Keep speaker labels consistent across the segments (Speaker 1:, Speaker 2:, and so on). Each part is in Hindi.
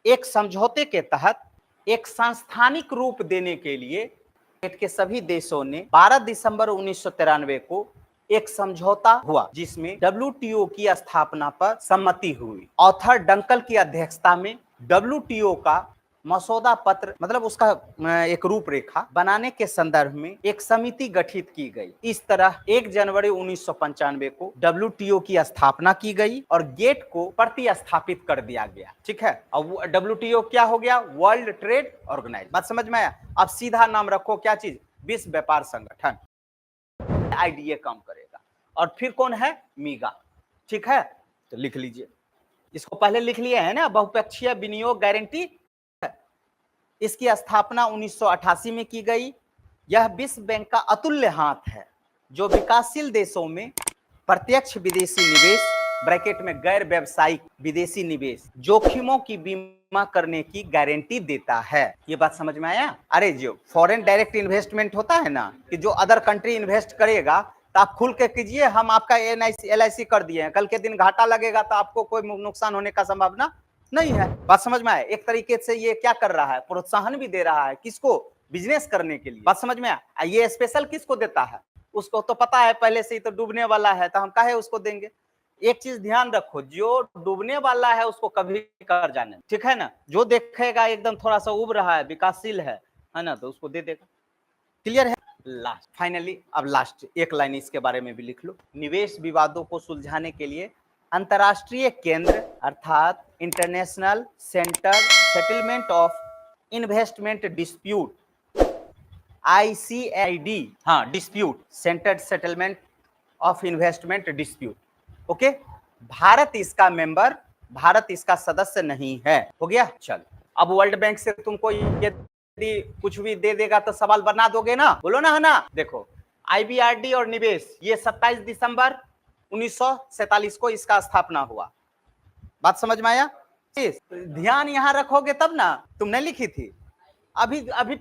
Speaker 1: एक समझौते के तहत एक सांस्थानिक रूप देने के लिए के सभी देशों ने 12 दिसंबर 1993 को एक समझौता हुआ जिसमें डब्ल्यूटीओ की स्थापना पर सम्मति हुई। ऑथर डंकल की अध्यक्षता में डब्ल्यूटीओ का मसौदा पत्र मतलब उसका एक रूपरेखा बनाने के संदर्भ में एक समिति गठित की गई। इस तरह 1 जनवरी 1995 को डब्ल्यूटीओ की स्थापना की गई और गेट को प्रतिस्थापित कर दिया गया। ठीक है, अब डब्ल्यूटीओ क्या हो गया? World trade organisation. बात समझ में आया? अब सीधा नाम रखो, क्या चीज? विश्व व्यापार संगठन। आईडीए काम करेगा। और फिर कौन है? मीगा। ठीक है, तो लिख लीजिए, इसको पहले लिख लिए है ना, बहुपक्षीय विनियोग गारंटी। इसकी स्थापना 1988 में की गई। यह विश्व बैंक का अतुल्य हाथ है जो विकासशील देशों में प्रत्यक्ष विदेशी निवेश ब्रैकेट में गैर व्यावसायिक विदेशी निवेश जोखिमों की बीमा करने की गारंटी देता है। ये बात समझ में आया? अरे जो फॉरेन डायरेक्ट इन्वेस्टमेंट होता है ना, कि जो अदर कंट्री इन्वेस्ट करेगा तो आप खुल के कीजिए, हम आपका एलआईसी कर दिए हैं, कल के दिन घाटा लगेगा तो आपको कोई नुकसान होने का संभावना नहीं है। बात समझ में आया? एक तरीके से ये क्या कर रहा है? प्रोत्साहन भी दे रहा है। किसको? बिजनेस करने के लिए। बात समझ में आया? ये स्पेशल किसको देता है? उसको तो पता है पहले से ही तो डूबने वाला है, तो हम काहे उसको देंगे? एक चीज ध्यान रखो, जो डूबने वाला है उसको कभी कर जाने, ठीक है ना? जो देखेगा एकदम थोड़ा सा उब रहा है, विकासशील है ना, तो उसको दे देगा। क्लियर है? लास्ट, फाइनली अब लास्ट एक लाइन इसके बारे में भी लिख लो। निवेश विवादों को सुलझाने के लिए अंतर्राष्ट्रीय केंद्र अर्थात international centre settlement of investment dispute, ICID, हाँ, dispute centre settlement of investment dispute. Okay, Bharat इसका मेंबर, भारत इसका सदस्य नहीं है। हो गया? चल, अब वर्ल्ड बैंक से तुमको यदि कुछ भी दे देगा तो सवाल बना दोगे ना? बोलो ना, है ना? देखो, IBRD और निवेश, ये 27 दिसंबर 1947 को इसका स्थापना हुआ। बात समझ में आया? ध्यान यहां रखोगे तब ना। तुमने लिखी थी अभी अभी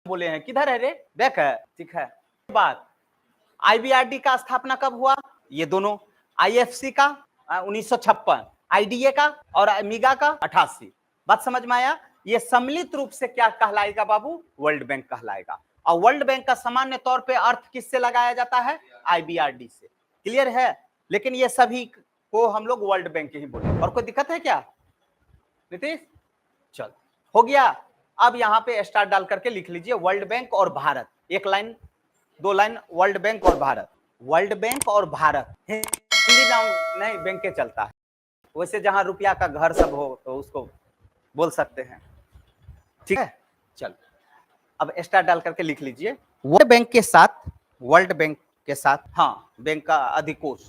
Speaker 1: बोले हैं, किधर है रे? देख है, ठीक है। बात, IBRD का स्थापना कब हुआ? ये दोनों, IFC का 1956, IDA का और मीगा का 88। बात समझ में आया? ये सम्मिलित रूप से क्या कहलाएगा बाबू? वर्ल्ड बैंक कहलाएगा। और वर्ल्ड बैंक का सामान्य तौर पे अर्थ किससे लगाया जाता है? IBRD से। क्लियर है? लेकिन ये सभी को हम लोग वर्ल्ड बैंक ही बोले। और कोई दिक्कत है क्या नीतीश? चल, हो गया। अब यहाँ पे स्टार डाल करके लिख लीजिए वर्ल्ड बैंक और भारत, एक लाइन, दो लाइन, वर्ल्ड बैंक और भारत। वर्ल्ड बैंक और भारत, हिंदी नाम नहीं बैंक के चलता है, वैसे जहां रुपया का घर सब हो तो उसको बोल सकते हैं। ठीक है, चल, अब स्टार डाल करके लिख लीजिए वर्ल्ड बैंक के साथ, वर्ल्ड बैंक के साथ, हाँ, बैंक का अधिकोष।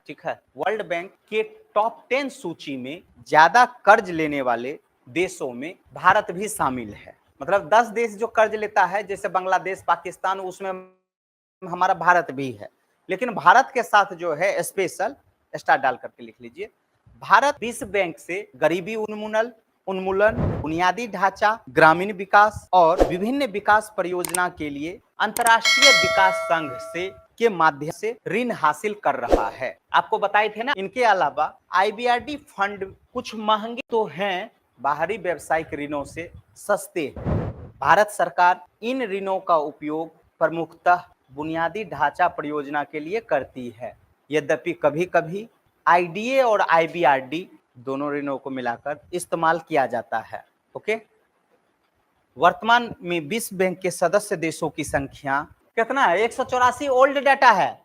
Speaker 1: ठीक है, वर्ल्ड बैंक के टॉप 10 सूची में ज्यादा कर्ज लेने वाले देशों में भारत भी शामिल है। मतलब 10 देश जो कर्ज लेता है, जैसे बांग्लादेश, पाकिस्तान, उसमें हमारा भारत भी है। लेकिन भारत के साथ जो है स्पेशल, स्टार डाल करके लिख लीजिए, भारत विश्व बैंक से गरीबी उन्मूलन, बुनियादी ढांचा, ग्रामीण विकास और विभिन्न विकास परियोजना के लिए अंतर्राष्ट्रीय विकास संघ से के माध्यम से ऋण हासिल कर रहा है। आपको बताए थे ना, इनके अलावा IBRD फंड कुछ महंगे तो हैं, बाहरी व्यावसायिक ऋणों से सस्ते हैं। भारत सरकार इन ऋणों का उपयोग प्रमुखतः बुनियादी ढांचा परियोजना के लिए करती है। यद्यपि कभी कभी IDA और IBRD दोनों ऋणों को मिलाकर इस्तेमाल किया जाता है। ओके, वर्तमान में विश्व बैंक के सदस्य देशों की संख्या कितना है? 184 ओल्ड डाटा है।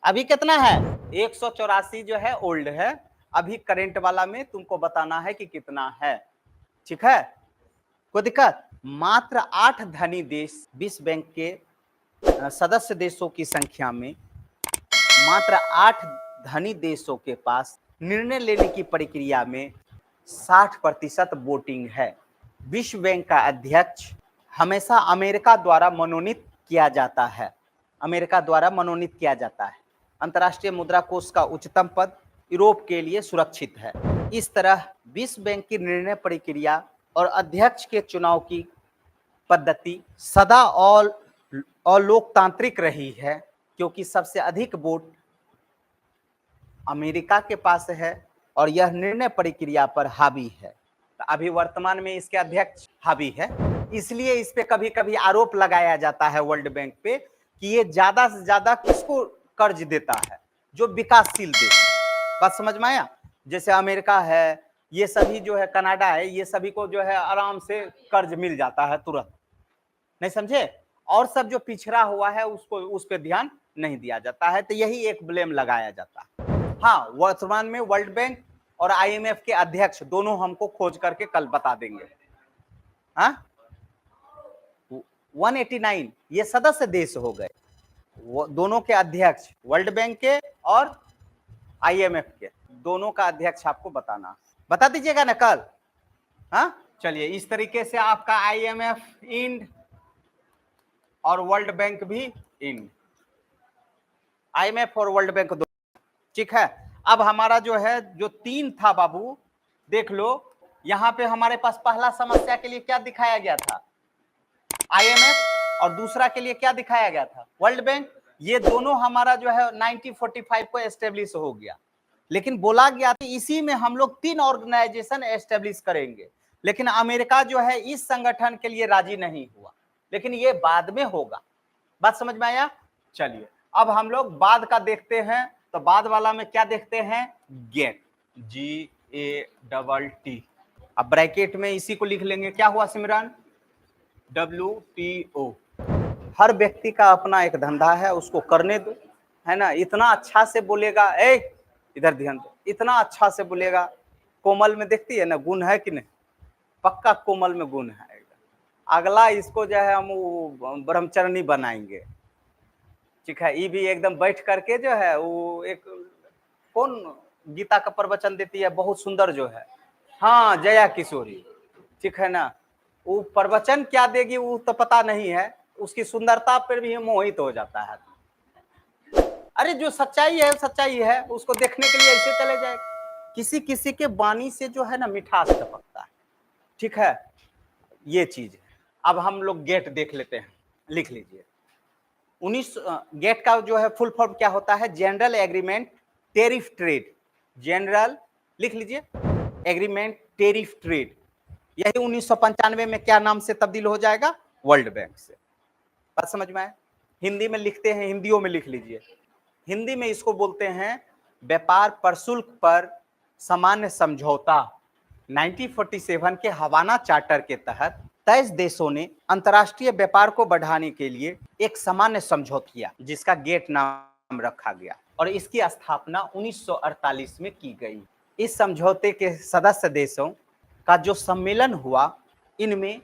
Speaker 1: अभी कितना है? 184 जो है ओल्ड है। अभी करेंट वाला में तुमको बताना है कि कितना है। ठीक है, कोई दिक्कत? मात्र 8 धनी देश, विश्व बैंक के सदस्य देशों की संख्या में मात्र 8 धनी देशों के पास निर्णय लेने की प्रक्रिया में 60% वोटिंग है। विश्व बैंक का अध्यक्ष हमेशा अमेरिका द्वारा मनोनीत किया जाता है, अमेरिका द्वारा मनोनीत किया जाता है। अंतर्राष्ट्रीय मुद्रा कोष का उच्चतम पद यूरोप के लिए सुरक्षित है। इस तरह विश्व बैंक की निर्णय प्रक्रिया और अध्यक्ष के चुनाव की पद्धति सदा अलोकतांत्रिक रही है, क्योंकि सबसे अधिक वोट अमेरिका के पास है और यह निर्णय प्रक्रिया पर हावी है। अभी वर्तमान में इसके अध्यक्ष हावी है, इसलिए इस पे कभी कभी आरोप लगाया जाता है वर्ल्ड बैंक पे कि ये ज्यादा से ज्यादा किसको कर्ज देता है, जो विकासशील देश। बात समझ में आया? जैसे अमेरिका है, ये सभी जो है, कनाडा है, ये सभी को जो है आराम से कर्ज मिल जाता है तुरंत, नहीं समझे? और सब जो पिछड़ा हुआ है उसको उस पर ध्यान नहीं दिया जाता है, तो यही एक ब्लेम लगाया जाता है। हाँ, वर्तमान में वर्ल्ड बैंक और आईएमएफ के अध्यक्ष दोनों हमको खोज करके कल बता देंगे। हाँ, 189 ये सदस्य देश हो गए, दोनों के अध्यक्ष, वर्ल्ड बैंक के और आईएमएफ के, दोनों का अध्यक्ष आपको बताना, बता दीजिएगा ना कल। हाँ, चलिए, इस तरीके से आपका आईएमएफ इंड और वर्ल्ड बैंक भी इंड, आईएमएफ और वर्ल्ड बैंक दो, ठीक है। अब हमारा जो है, जो 3 था बाबू, देख लो यहां पे हमारे पास पहला समस्या के लिए क्या दिखाया गया था, आईएमएफ, और दूसरा के लिए क्या दिखाया गया था, वर्ल्ड बैंक। ये दोनों हमारा जो है 1945 को एस्टेब्लिश हो गया, लेकिन बोला गया था इसी में हम लोग 3 ऑर्गेनाइजेशन एस्टेब्लिश करेंगे, लेकिन अमेरिका जो है इस संगठन के लिए राजी नहीं हुआ, लेकिन ये बाद में होगा। बात समझ में आया? चलिए, अब हम लोग बाद का देखते हैं, तो बाद वाला में क्या देखते हैं, गेट, GATT। अब ब्रैकेट में इसी को लिख लेंगे, क्या हुआ सिमरन, WTO। हर व्यक्ति का अपना एक धंधा है, उसको करने दो, है ना। इतना अच्छा से बोलेगा, ए इधर ध्यान दो, इतना अच्छा से बोलेगा, कोमल में देखती है ना गुण है कि नहीं, पक्का कोमल में गुण है। अगला इसको जो है हम ब्रह्मचरणी बनाएंगे, ठीक है। ये भी एकदम बैठ करके जो है, वो एक कौन गीता का प्रवचन देती है बहुत सुंदर जो है, हाँ, जया किशोरी, ठीक है ना। वो प्रवचन क्या देगी वो तो पता नहीं है, उसकी सुंदरता पर भी मोहित हो जाता है। अरे जो सच्चाई है सच्चाई है, उसको देखने के लिए ऐसे चले जाए। किसी किसी के वाणी से जो है ना मिठास टपकता है, ठीक है, ये चीज है। अब हम लोग गेट देख लेते हैं, लिख लीजिए। 19 गेट का जो है फुल फॉर्म क्या होता है, general agreement tariff trade, general लिख लीजिए, एग्रीमेंट टेरिफ ट्रेड। यही 1995 में क्या नाम से तब्दील हो जाएगा, वर्ल्ड बैंक से। बात समझ में आए? हिंदी में लिखते हैं, हिंदियों में लिख लीजिए, हिंदी में इसको बोलते हैं व्यापार प्रशुल्क पर सामान्य समझौता। 1947 के हवाना चार्टर के तहत 23 देशों ने अंतर्राष्ट्रीय व्यापार को बढ़ाने के लिए एक सामान्य समझौता किया, जिसका गेट नाम रखा गया, और इसकी स्थापना 1948 में की गई। इस समझौते के सदस्य देशों का जो सम्मेलन हुआ, इनमें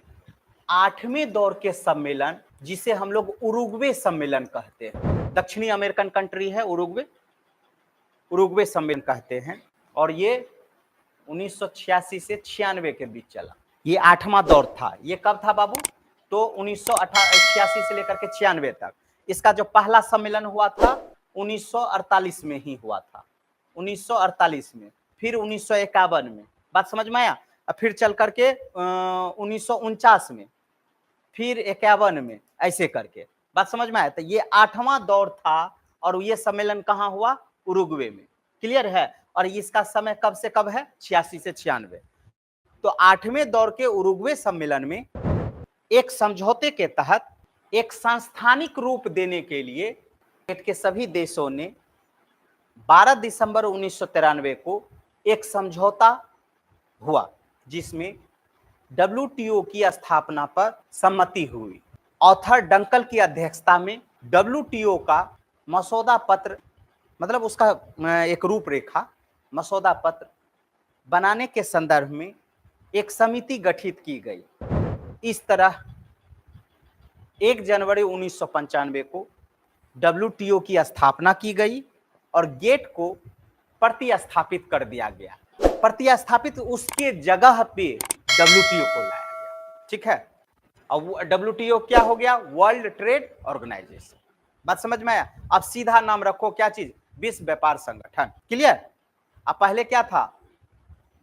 Speaker 1: 8वें दौर के सम्मेलन, जिसे हम लोग उरुग्वे सम्मेलन कहते हैं, दक्षिणी अमेरिकन कंट्री है उरुग्वे, उरुग्वे सम्मेलन कहते हैं, और ये 1986 से 96 के बीच चला। ये 8वां दौर था। ये कब था बाबू, तो 1986 से लेकर के 96 तक। इसका जो पहला सम्मेलन हुआ था 1948 में ही हुआ था, 1948 में, फिर 1951 में। बात समझ में आया? फिर चल करके 1949 में, फिर 51 में, ऐसे करके। बात समझ में आया? तो ये 8वां दौर था, और ये सम्मेलन कहाँ हुआ, उरुग्वे में। क्लियर है? और इसका समय कब से कब है, 86 से 96। तो 8वें दौर के उरुग्वे सम्मेलन में एक समझौते के तहत एक सांस्थानिक रूप देने के लिए के सभी देशों ने 12 दिसंबर 1993 को एक समझौता हुआ, जिसमें WTO की स्थापना पर सम्मति हुई। ऑथर डंकल की अध्यक्षता में WTO का मसौदा पत्र, मतलब उसका एक रूपरेखा, मसौदा पत्र बनाने के संदर्भ में एक समिति गठित की गई। इस तरह 1 जनवरी 1995 को WTO की स्थापना की गई और गेट को प्रतिस्थापित कर दिया गया। प्रतिस्थापित उसके जगह पे WTO को लाया गया, ठीक है। अब WTO क्या हो गया, वर्ल्ड ट्रेड ऑर्गेनाइजेशन। बात समझ में आया? अब सीधा नाम रखो, क्या चीज, विश्व व्यापार संगठन। क्लियर? अब पहले क्या था,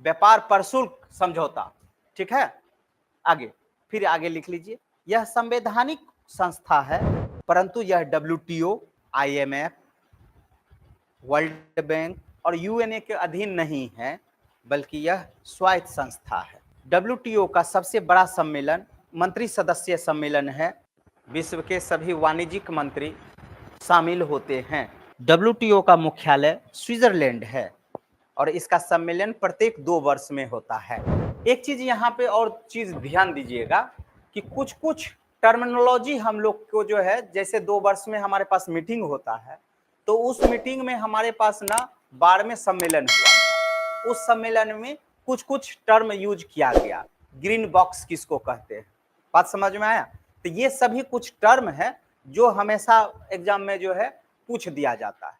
Speaker 1: व्यापार प्रशुल्क समझौता, ठीक है। आगे, फिर आगे लिख लीजिए, यह संवैधानिक संस्था है, परंतु यह WTO, IMF, वर्ल्ड बैंक और UNA के अधीन नहीं है, बल्कि यह स्वायत्त संस्था है। WTO का सबसे बड़ा सम्मेलन मंत्री सदस्य सम्मेलन है। विश्व के सभी वाणिज्यिक मंत्री शामिल होते हैं। WTO का मुख्यालय स्विट्जरलैंड है और इसका सम्मेलन प्रत्येक 2 वर्ष में होता है। एक चीज यहाँ पे और चीज ध्यान दीजिएगा कि कुछ कुछ टर्मिनोलॉजी हम लोग को जो है, जैसे 2 वर्ष में हमारे पास मीटिंग होता है, तो उस मीटिंग में हमारे पास ना 12वें सम्मेलन हुआ। उस सम्मेलन में कुछ कुछ टर्म यूज किया गया। ग्रीन बॉक्स किसको कहते हैं, बात समझ में आया? तो ये सभी कुछ टर्म है जो हमेशा एग्जाम में जो है पूछ दिया जाता है।